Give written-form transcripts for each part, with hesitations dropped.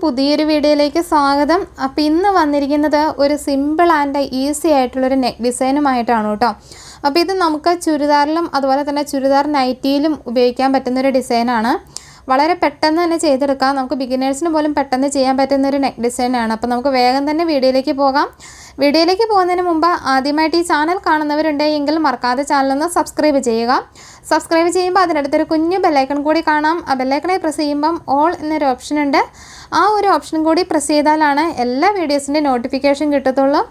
പുതിയൊരു വീഡിയോയിലേക്ക് സ്വാഗതം. അപ്പോൾ ഇന്ന് വന്നിരിക്കുന്നത് ഒരു സിമ്പിൾ ആൻഡ് ഈസി ആയിട്ടുള്ളൊരു നെക്ക് ഡിസൈനുമായിട്ടാണ് കേട്ടോ. അപ്പോൾ ഇത് നമുക്ക് ചുരിദാറിലും അതുപോലെ തന്നെ ചുരിദാർ നൈറ്റിയിലും ഉപയോഗിക്കാൻ പറ്റുന്നൊരു ഡിസൈനാണ്. വളരെ പെട്ടെന്ന് തന്നെ ചെയ്തെടുക്കാം. നമുക്ക് ബിഗിനേഴ്സിന് പോലും പെട്ടെന്ന് ചെയ്യാൻ പറ്റുന്നൊരു നെക്ക് ഡിസൈനാണ്. അപ്പോൾ നമുക്ക് വേഗം തന്നെ വീഡിയോയിലേക്ക് പോകാം. വീഡിയോയിലേക്ക് പോകുന്നതിന് മുമ്പ് ആദ്യമായിട്ട് ഈ ചാനൽ കാണുന്നവരുണ്ടെങ്കിൽ മറക്കാതെ ചാനലൊന്ന് സബ്സ്ക്രൈബ് ചെയ്യുക. സബ്സ്ക്രൈബ് ചെയ്യുമ്പോൾ അതിനടുത്തൊരു കുഞ്ഞു ബെല്ലൈക്കൺ കൂടി കാണാം. ആ ബെല്ലൈക്കണെ പ്രസ് ചെയ്യുമ്പം ഓൾ എന്നൊരു ഓപ്ഷൻ ഉണ്ട്. ആ ഒരു ഓപ്ഷൻ കൂടി പ്രസ് ചെയ്താലാണ് എല്ലാ വീഡിയോസിൻ്റെ നോട്ടിഫിക്കേഷൻ കിട്ടത്തുള്ളൂ.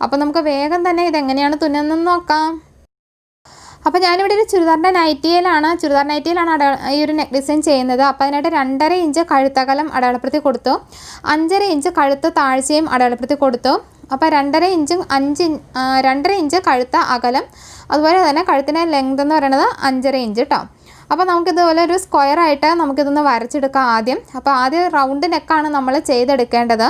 അപ്പോൾ നമുക്ക് വേഗം തന്നെ ഇതെങ്ങനെയാണ് തുന്നുന്നതെന്ന് നോക്കാം. അപ്പോൾ ഞാനിവിടെ ഒരു ചുരിദാർ നൈറ്റിയിലാണ് ഈ ഒരു നെക്ക് ഡിസൈൻ ചെയ്യുന്നത്. അപ്പോൾ അതിനായിട്ട് 2.5 ഇഞ്ച് കഴുത്തകലം അടയാളപ്പെടുത്തി കൊടുത്തു, 5.5 ഇഞ്ച് കഴുത്ത് താഴ്ചയും അടയാളപ്പെടുത്തി കൊടുത്തു. അപ്പോൾ 2.5 ഇഞ്ച് കഴുത്ത അകലം, അതുപോലെ തന്നെ കഴുത്തിൻ്റെ ലെങ്ത് എന്ന് പറയുന്നത് 5.5 ഇഞ്ച് കേട്ടോ. അപ്പോൾ നമുക്കിതുപോലെ ഒരു സ്ക്വയറായിട്ട് നമുക്കിതൊന്ന് വരച്ചെടുക്കാം ആദ്യം. അപ്പോൾ ആദ്യം റൗണ്ട് നെക്കാണ് നമ്മൾ ചെയ്തെടുക്കേണ്ടത്.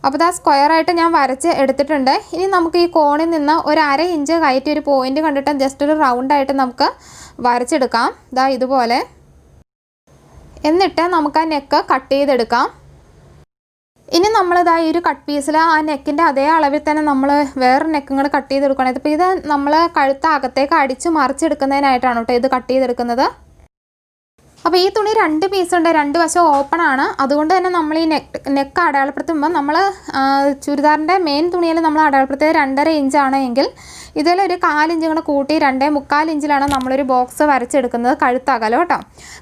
അപ്പോൾ ആ സ്ക്വയറായിട്ട് ഞാൻ വരച്ച് എടുത്തിട്ടുണ്ട്. ഇനി നമുക്ക് ഈ കോണിൽ നിന്ന് ഒരു 1/2 ഇഞ്ച് കയറ്റി ഒരു പോയിൻ്റ് കണ്ടിട്ട് ജസ്റ്റ് ഒരു റൗണ്ടായിട്ട് നമുക്ക് വരച്ചെടുക്കാം. ഇതുപോലെ. എന്നിട്ട് നമുക്ക് ആ നെക്ക് കട്ട് ചെയ്തെടുക്കാം. ഇനി നമ്മളിതാ ഈ ഒരു കട്ട് പീസിൽ ആ നെക്കിൻ്റെ അതേ അളവിൽ തന്നെ നമ്മൾ വേറെ നെക്കും കൂടെ കട്ട് ചെയ്തെടുക്കണം. ഇപ്പോൾ ഇത് നമ്മൾ കഴുത്ത് അകത്തേക്ക് അടിച്ച് മറിച്ചെടുക്കുന്നതിനായിട്ടാണ് കേട്ടോ ഇത് കട്ട് ചെയ്തെടുക്കുന്നത്. അപ്പോൾ ഈ തുണി 2 പീസുണ്ട്, 2 വശം ഓപ്പൺ ആണ്. അതുകൊണ്ട് തന്നെ നമ്മൾ ഈ നെക്ക് അടയാളപ്പെടുത്തുമ്പോൾ നമ്മൾ ചുരിദാറിൻ്റെ മെയിൻ തുണിയിൽ നമ്മൾ അടയാളപ്പെടുത്തിയത് 2.5 ഇഞ്ചാണ് എങ്കിൽ ഇതിലൊരു 1/4 ഇഞ്ച് കൂടെ കൂട്ടി 2.25 ഇഞ്ചിലാണ് നമ്മളൊരു ബോക്സ് വരച്ചെടുക്കുന്നത്. കഴുത്തകലം കേട്ടോ.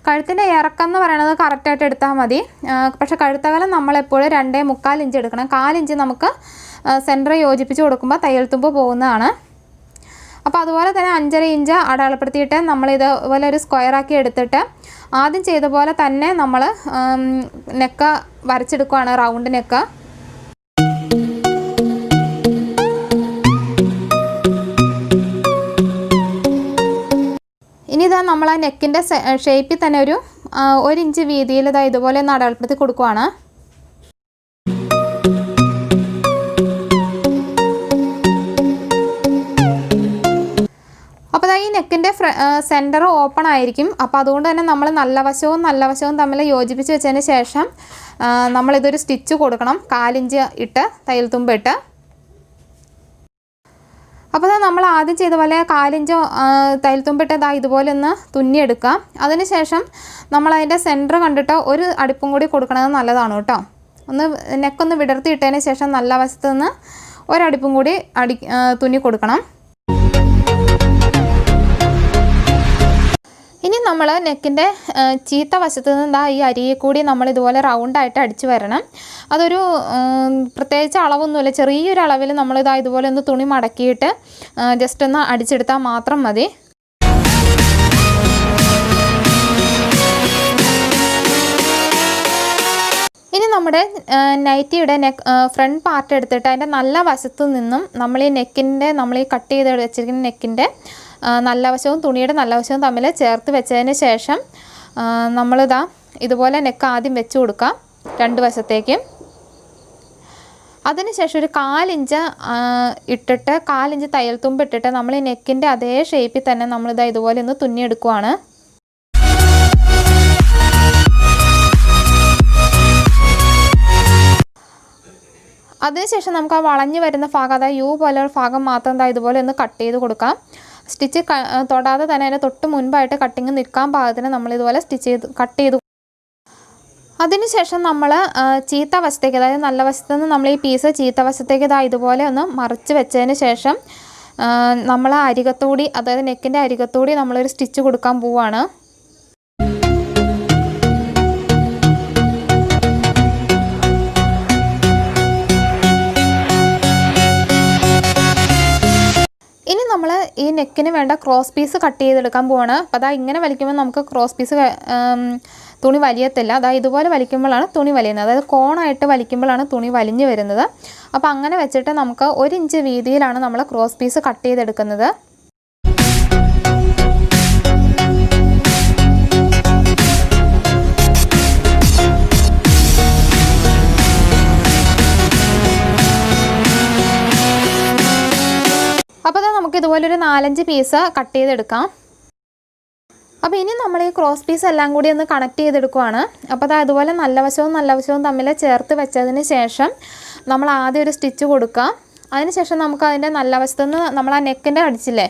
കഴുത്തിൻ്റെ ഇറക്കം എന്ന് പറയുന്നത് കറക്റ്റായിട്ട് എടുത്താൽ മതി. പക്ഷേ കഴുത്തകലം നമ്മളെപ്പോഴും 2.25 ഇഞ്ച് എടുക്കണം. 1/4 ഇഞ്ച് നമുക്ക് സെൻറ്റർ യോജിപ്പിച്ച് കൊടുക്കുമ്പോൾ തയ്യൽ തുമ്പ് പോകുന്നതാണ്. അപ്പോൾ അതുപോലെ തന്നെ 5.5 ഇഞ്ച് അടയാളപ്പെടുത്തിയിട്ട് നമ്മളിതുപോലെ ഒരു സ്ക്വയറാക്കി എടുത്തിട്ട് ആദ്യം ചെയ്ത പോലെ തന്നെ നമ്മൾ നെക്ക് വരച്ചെടുക്കുകയാണ്, റൗണ്ട് നെക്ക്. ഇനി ഇതാ നമ്മൾ ആ നെക്കിൻ്റെ ഷേപ്പിൽ തന്നെ ഒരു 1 ഇഞ്ച് വീതിയിൽ ഇതുപോലെ ഒന്ന് അടയാളപ്പെടുത്തി കൊടുക്കുകയാണ്. അപ്പോൾ ഈ നെക്കിൻ്റെ സെൻറ്റർ ഓപ്പൺ ആയിരിക്കും. അപ്പോൾ അതുകൊണ്ട് തന്നെ നമ്മൾ നല്ല വശവും തമ്മിൽ യോജിപ്പിച്ച് വെച്ചതിന് ശേഷം നമ്മളിതൊരു സ്റ്റിച്ച് കൊടുക്കണം. 1/4 ഇഞ്ച് ഇട്ട് തയ്യൽ തുമ്പിട്ട്. അപ്പോൾ നമ്മൾ ആദ്യം ചെയ്ത പോലെ 1/4 ഇഞ്ച് തയ്യൽ തുമ്പിട്ട് ഇതുപോലെ ഒന്ന് തുന്നിയെടുക്കാം. അതിന് ശേഷം നമ്മളതിൻ്റെ സെൻറ്റർ കണ്ടിട്ട് ഒരു അടിപ്പും കൂടി കൊടുക്കണത് നല്ലതാണ് കേട്ടോ. നെക്കൊന്ന് വിടർത്തി ഇട്ടതിന് ശേഷം നല്ല വശത്ത് നിന്ന് ഒരടിപ്പും കൂടി തുന്നി കൊടുക്കണം. ഇനി നമ്മൾ നെക്കിൻ്റെ ചീത്ത വശത്ത് നിന്ന് ഈ അരിയെ കൂടി നമ്മളിതുപോലെ റൗണ്ടായിട്ട് അടിച്ചു വരണം. അതൊരു പ്രത്യേകിച്ച് അളവൊന്നുമില്ല, ചെറിയൊരു അളവിൽ ഇതുപോലെ ഒന്ന് തുണി മടക്കിയിട്ട് ജസ്റ്റ് ഒന്ന് അടിച്ചെടുത്താൽ മാത്രം മതി. ഇനി നമ്മുടെ നൈറ്റിയുടെ ഫ്രണ്ട് പാർട്ട് എടുത്തിട്ട് അതിൻ്റെ നല്ല വശത്തു നിന്നും നമ്മൾ ഈ കട്ട് ചെയ്ത് വെച്ചിരിക്കുന്ന നെക്കിൻ്റെ നല്ല വശവും തുണിയുടെ നല്ല വശവും തമ്മിൽ ചേർത്ത് വെച്ചതിന് ശേഷം ഇതുപോലെ നെക്ക് ആദ്യം വെച്ച് കൊടുക്കാം 2 വശത്തേക്കും. അതിനുശേഷം ഒരു 1/4 ഇഞ്ച് ഇട്ടിട്ട് 1/4 ഇഞ്ച് തയ്യൽ തുമ്പ് ഇട്ടിട്ട് നമ്മൾ ഈ നെക്കിൻ്റെ അതേ ഷേപ്പിൽ തന്നെ ഇതുപോലെ ഒന്ന് തുന്നിയെടുക്കുവാണ്. അതിനുശേഷം നമുക്ക് ആ വളഞ്ഞു വരുന്ന ഭാഗം യു പോലെയുള്ള ഭാഗം മാത്രം ഇതുപോലെ ഒന്ന് കട്ട് ചെയ്ത് കൊടുക്കാം. സ്റ്റിച്ച് തൊടാതെ തന്നെ അതിന് തൊട്ട് മുൻപായിട്ട് കട്ടിങ് നിൽക്കാൻ പാകത്തിന് നമ്മളിതുപോലെ കട്ട് ചെയ്ത്. അതിനുശേഷം നമ്മൾ ചീത്ത വശത്തേക്ക്, അതായത് നല്ല വശത്ത് നിന്ന് നമ്മൾ ഈ പീസ് ചീത്ത വശത്തേക്ക് ഇതുപോലെ ഒന്ന് മറിച്ച് വെച്ചതിന് ശേഷം നമ്മൾ അരികത്തൂടി, അതായത് നെക്കിൻ്റെ അരികത്തൂടി നമ്മളൊരു സ്റ്റിച്ച് കൊടുക്കാൻ പോവുകയാണ്. ഇനി നമ്മൾ ഈ നെക്കിന് വേണ്ട ക്രോസ് പീസ് കട്ട് ചെയ്തെടുക്കാൻ പോവാണ്. അപ്പോൾ ഇങ്ങനെ വലിക്കുമ്പോൾ നമുക്ക് ക്രോസ് പീസ് തുണി വലിയത്തില്ല. ഇതുപോലെ വലിക്കുമ്പോഴാണ് തുണി വലിയുന്നത്. അതായത് കോണായിട്ട് വലിക്കുമ്പോഴാണ് തുണി വലിഞ്ഞു വരുന്നത്. അപ്പോൾ അങ്ങനെ വെച്ചിട്ട് നമുക്ക് 1 ഇഞ്ച് വീതിയിലാണ് നമ്മൾ ക്രോസ് പീസ് കട്ട് ചെയ്തെടുക്കുന്നത്. അപ്പോൾ നമുക്ക് ഇതുപോലെ ഒരു 4-5 പീസ് കട്ട് ചെയ്തെടുക്കാം. അപ്പോൾ ഇനി നമ്മൾ ഈ ക്രോസ് പീസ് എല്ലാം കൂടി ഒന്ന് കണക്ട് ചെയ്തെടുക്കുവാണ്. അപ്പോൾ അത് അതുപോലെ നല്ല വശവും തമ്മിൽ ചേർത്ത് വെച്ചതിന് ശേഷം നമ്മൾ ആദ്യം ഒരു സ്റ്റിച്ച് കൊടുക്കുക. അതിനുശേഷം നമുക്ക് അതിൻ്റെ നല്ല വശത്തുനിന്ന് നമ്മൾ ആ നെക്കിൻ്റെ അടിച്ചില്ലേ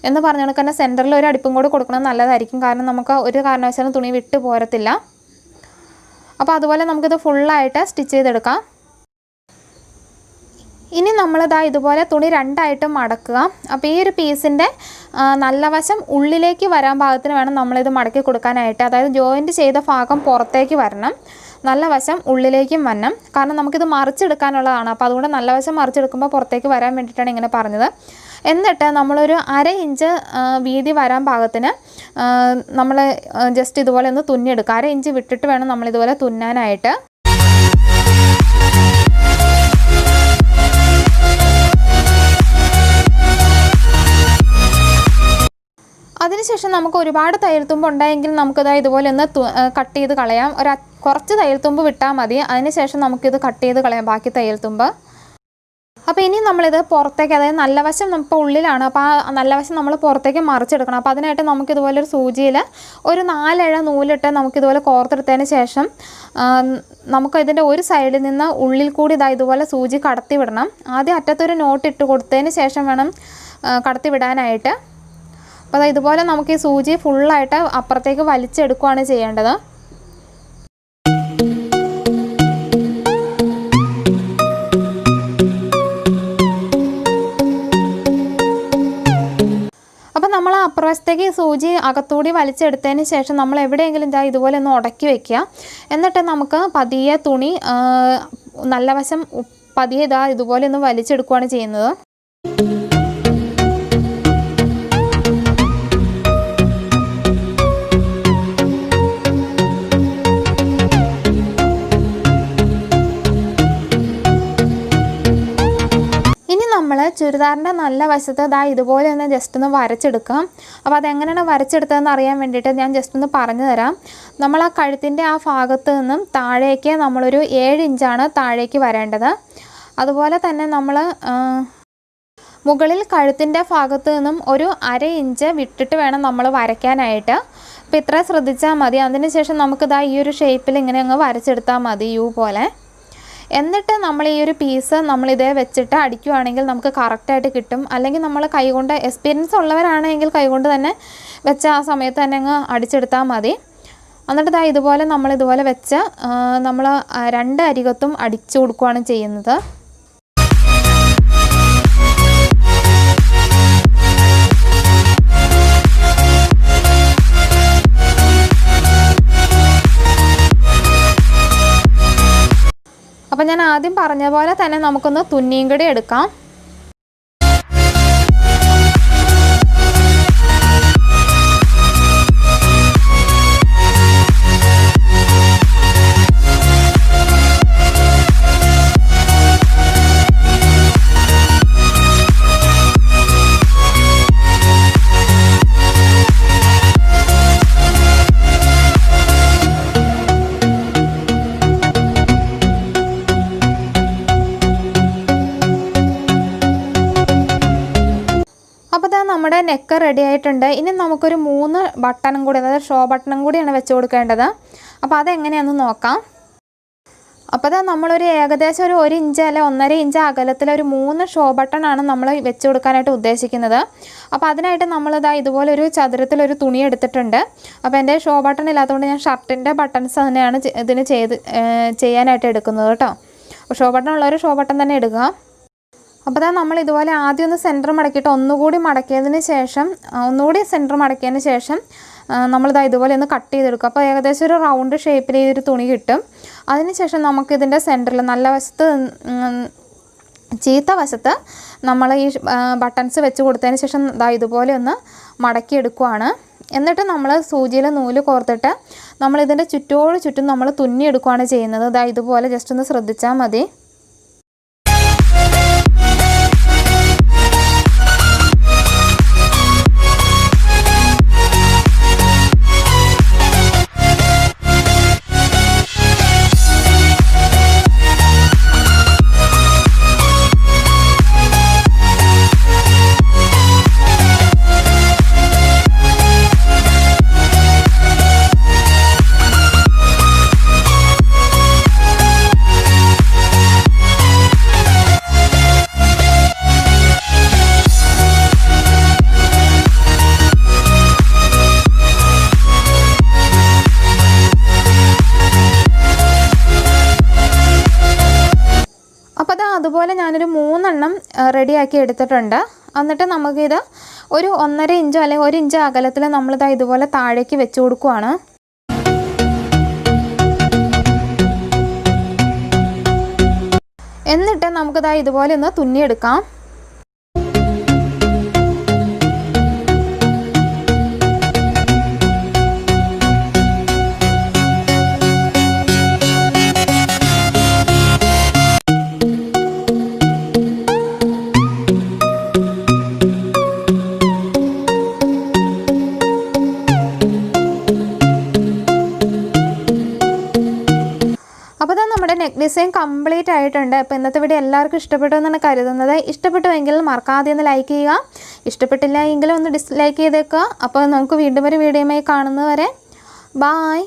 എന്ന് പറഞ്ഞ കണക്ക് തന്നെ സെൻറ്ററിൽ ഒരു അടിപ്പും കൂടി കൊടുക്കുന്നത് നല്ലതായിരിക്കും. കാരണം നമുക്ക് ഒരു കാരണവശാലും തുണി വിട്ട് പോരത്തില്ല. അപ്പോൾ അതുപോലെ നമുക്കിത് ഫുള്ളായിട്ട് സ്റ്റിച്ച് ചെയ്തെടുക്കാം. ഇനി നമ്മളിതാ ഇതുപോലെ തുണി രണ്ടായിട്ട് മടക്കുക. അപ്പോൾ ഈ ഒരു പീസിൻ്റെ നല്ല വശം ഉള്ളിലേക്ക് വരാൻ പാകത്തിന് വേണം നമ്മളിത് മടക്കി കൊടുക്കാനായിട്ട്. അതായത് ജോയിൻറ്റ് ചെയ്ത ഭാഗം പുറത്തേക്ക് വരണം, നല്ല വശം ഉള്ളിലേക്കും വരണം. കാരണം നമുക്കിത് മറിച്ചെടുക്കാനുള്ളതാണ്. അപ്പോൾ അതുകൊണ്ട് നല്ല വശം മറിച്ചെടുക്കുമ്പോൾ പുറത്തേക്ക് വരാൻ വേണ്ടിയിട്ടാണ് ഇങ്ങനെ പറഞ്ഞത്. എന്നിട്ട് നമ്മളൊരു 1/2 ഇഞ്ച് വീതി വരാൻ പാകത്തിന് നമ്മൾ ജസ്റ്റ് ഇതുപോലെ ഒന്ന് തുന്നിയെടുക്കുക. 1/2 ഇഞ്ച് വിട്ടിട്ട് വേണം നമ്മളിതുപോലെ തുന്നാനായിട്ട്. അതിനുശേഷം നമുക്ക് ഒരുപാട് തയ്യൽ തുമ്പ് ഉണ്ടെങ്കിൽ നമുക്കിത് ഇതുപോലെ ഒന്ന് കട്ട് ചെയ്ത് കളയാം. കുറച്ച് തയ്യൽ തുമ്പ് വിട്ടാൽ മതി. അതിനുശേഷം നമുക്കിത് കട്ട് ചെയ്ത് കളയാം ബാക്കി തയ്യൽ തുമ്പ്. അപ്പോൾ ഇനി നമ്മളിത് പുറത്തേക്ക്, അതായത് നല്ല വശം ഇപ്പോൾ ഉള്ളിലാണ്, അപ്പോൾ ആ നല്ല വശം നമ്മൾ പുറത്തേക്ക് മറിച്ചെടുക്കണം. അപ്പോൾ അതിനായിട്ട് നമുക്കിതുപോലെ ഒരു സൂചിയിൽ ഒരു 4 ഇഴ നൂലിട്ട് നമുക്കിതുപോലെ കോർത്തെടുത്തതിന് ശേഷം നമുക്ക് ഇതിൻ്റെ ഒരു സൈഡിൽ നിന്ന് ഉള്ളിൽ കൂടി ഇതുപോലെ സൂചി കടത്തി വിടണം. ആദ്യം അറ്റത്തൊരു നോട്ട് ഇട്ട് കൊടുത്തതിന് ശേഷം വേണം കടത്തി വിടാനായിട്ട്. അപ്പോൾ ഇതുപോലെ നമുക്ക് ഈ സൂചി ഫുള്ളായിട്ട് അപ്പുറത്തേക്ക് വലിച്ചെടുക്കുകയാണ് ചെയ്യേണ്ടത്. അപ്പോൾ നമ്മൾ അപ്പുറവശത്തേക്ക് സൂചി അകത്തൂടി വലിച്ചെടുത്തതിന് ശേഷം നമ്മൾ എവിടെയെങ്കിലും ഇതുപോലെ ഒന്ന് ഉടക്കി വെക്കുക. എന്നിട്ട് നമുക്ക് പതിയെ തുണി നല്ല വശം പതിയെ ഇതുപോലെ ഒന്ന് വലിച്ചെടുക്കുകയാണ് ചെയ്യുന്നത്. നമ്മൾ ചുരിദാറിൻ്റെ നല്ല വശത്ത് ഇതുപോലെ ഒന്ന് ജസ്റ്റ് ഒന്ന് വരച്ചെടുക്കാം. അപ്പോൾ അതെങ്ങനെയാണ് വരച്ചെടുത്തതെന്ന് അറിയാൻ വേണ്ടിയിട്ട് ഞാൻ ജസ്റ്റ് ഒന്ന് പറഞ്ഞു തരാം. നമ്മൾ ആ കഴുത്തിൻ്റെ ആ ഭാഗത്ത് നിന്നും താഴേക്ക് നമ്മളൊരു 7 ഇഞ്ചാണ് താഴേക്ക് വരേണ്ടത്. അതുപോലെ തന്നെ നമ്മൾ മുകളിൽ കഴുത്തിൻ്റെ ഭാഗത്ത് നിന്നും ഒരു 1/2 ഇഞ്ച് വിട്ടിട്ട് വേണം നമ്മൾ വരയ്ക്കാനായിട്ട്. അപ്പോൾ ഇത്ര ശ്രദ്ധിച്ചാൽ മതി. അതിനുശേഷം നമുക്ക് ഈ ഒരു ഷേപ്പിൽ ഇങ്ങനെ അങ്ങ് വരച്ചെടുത്താൽ മതി, യു പോലെ. എന്നിട്ട് നമ്മൾ ഈ ഒരു പീസ് നമ്മളിതേ വെച്ചിട്ട് അടിക്കുകയാണെങ്കിൽ നമുക്ക് കറക്റ്റായിട്ട് കിട്ടും. അല്ലെങ്കിൽ നമ്മൾ കൈകൊണ്ട് എക്സ്പീരിയൻസ് ഉള്ളവരാണെങ്കിൽ കൈകൊണ്ട് തന്നെ വെച്ച ആ സമയത്ത് തന്നെ അങ്ങ് അടിച്ചെടുത്താൽ മതി. എന്നിട്ട് ഇതുപോലെ നമ്മളിതുപോലെ വെച്ച് നമ്മൾ 2 അരികത്തും അടിച്ചു കൊടുക്കുകയാണ് ചെയ്യുന്നത്. അപ്പോൾ ഞാൻ ആദ്യം പറഞ്ഞ പോലെ തന്നെ നമുക്കൊന്ന് തുന്നിയും കൂടി എടുക്കാം. നമ്മുടെ നെക്ക് റെഡി ആയിട്ടുണ്ട്. ഇനി നമുക്കൊരു 3 ബട്ടണും കൂടി, അതായത് ഷോ ബട്ടണും കൂടിയാണ് വെച്ച് കൊടുക്കേണ്ടത്. അപ്പോൾ അതെങ്ങനെയാണെന്ന് നോക്കാം. അപ്പോൾ നമ്മളൊരു ഏകദേശം ഒരു 1 ഇഞ്ച് അല്ലെ 1.5 ഇഞ്ച് അകലത്തിലൊരു 3 ഷോ ബട്ടണാണ് നമ്മൾ വെച്ച് കൊടുക്കാനായിട്ട് ഉദ്ദേശിക്കുന്നത്. അപ്പോൾ അതിനായിട്ട് നമ്മളിതാ ഇതുപോലെ ഒരു ചതുരത്തിലൊരു തുണി എടുത്തിട്ടുണ്ട്. അപ്പോൾ എൻ്റെ ഷോ ബട്ടൺ ഇല്ലാത്തതുകൊണ്ട് ഞാൻ ഷർട്ടിൻ്റെ ബട്ടൺസ് തന്നെയാണ് ഇതിന് ചെയ്യാനായിട്ട് എടുക്കുന്നത് കേട്ടോ. അപ്പോൾ ഷോ ബട്ടൺ ഉള്ളവർ ഷോ ബട്ടൺ തന്നെ എടുക്കുക. അപ്പോൾ നമ്മൾ ഇതുപോലെ ആദ്യം ഒന്ന് സെൻറ്റർ മടക്കിയിട്ട് ഒന്നുകൂടി മടക്കിയതിന് ശേഷം ഒന്നുകൂടി സെൻറ്റർ മടക്കിയതിന് ശേഷം നമ്മളിതാ ഇതുപോലെ ഒന്ന് കട്ട് ചെയ്തെടുക്കും. അപ്പോൾ ഏകദേശം ഒരു റൗണ്ട് ഷേപ്പിൽ ഈ ഒരു തുണി കിട്ടും. അതിനുശേഷം നമുക്കിതിൻ്റെ സെൻറ്ററിൽ നല്ല വശത്ത് ചീത്ത വശത്ത് നമ്മൾ ഈ ബട്ടൺസ് വെച്ച് കൊടുത്തതിന് ശേഷം ഇതുപോലെ ഒന്ന് മടക്കിയെടുക്കുവാണ്. എന്നിട്ട് നമ്മൾ സൂചിയിൽ നൂല് കോർത്തിട്ട് നമ്മളിതിൻ്റെ ചുറ്റും നമ്മൾ തുന്നിയെടുക്കുകയാണ് ചെയ്യുന്നത്. ഇതുപോലെ ജസ്റ്റ് ഒന്ന് ശ്രദ്ധിച്ചാൽ മതി. അതുപോലെ ഞാനൊരു 3 എണ്ണം റെഡിയാക്കി എടുത്തിട്ടുണ്ട്. എന്നിട്ട് നമുക്കിത് ഒരു 1.5 ഇഞ്ചോ അല്ലെങ്കിൽ 1 ഇഞ്ച് അകലത്തിൽ നമ്മളിതാ ഇതുപോലെ താഴേക്ക് വെച്ച് കൊടുക്കുവാണ്. എന്നിട്ട് നമുക്കിതാ ഇതുപോലെ ഒന്ന് തുന്നിയെടുക്കാം. അപ്പോൾ നമ്മുടെ നെക്ക് ഡിസൈൻ കംപ്ലീറ്റ് ആയിട്ടുണ്ട്. അപ്പോൾ ഇന്നത്തെ വീഡിയോ എല്ലാവർക്കും ഇഷ്ടപ്പെട്ടു എന്നാണ് കരുതുന്നത്. ഇഷ്ടപ്പെട്ടുവെങ്കിൽ മറക്കാതെ ഒന്ന് ലൈക്ക് ചെയ്യുക. ഇഷ്ടപ്പെട്ടില്ല എങ്കിലും ഒന്ന് ഡിസ്ലൈക്ക് ചെയ്തേക്കുക. അപ്പോൾ നമുക്ക് വീണ്ടും ഒരു വീഡിയോയുമായി കാണുന്നവരെ ബായ്.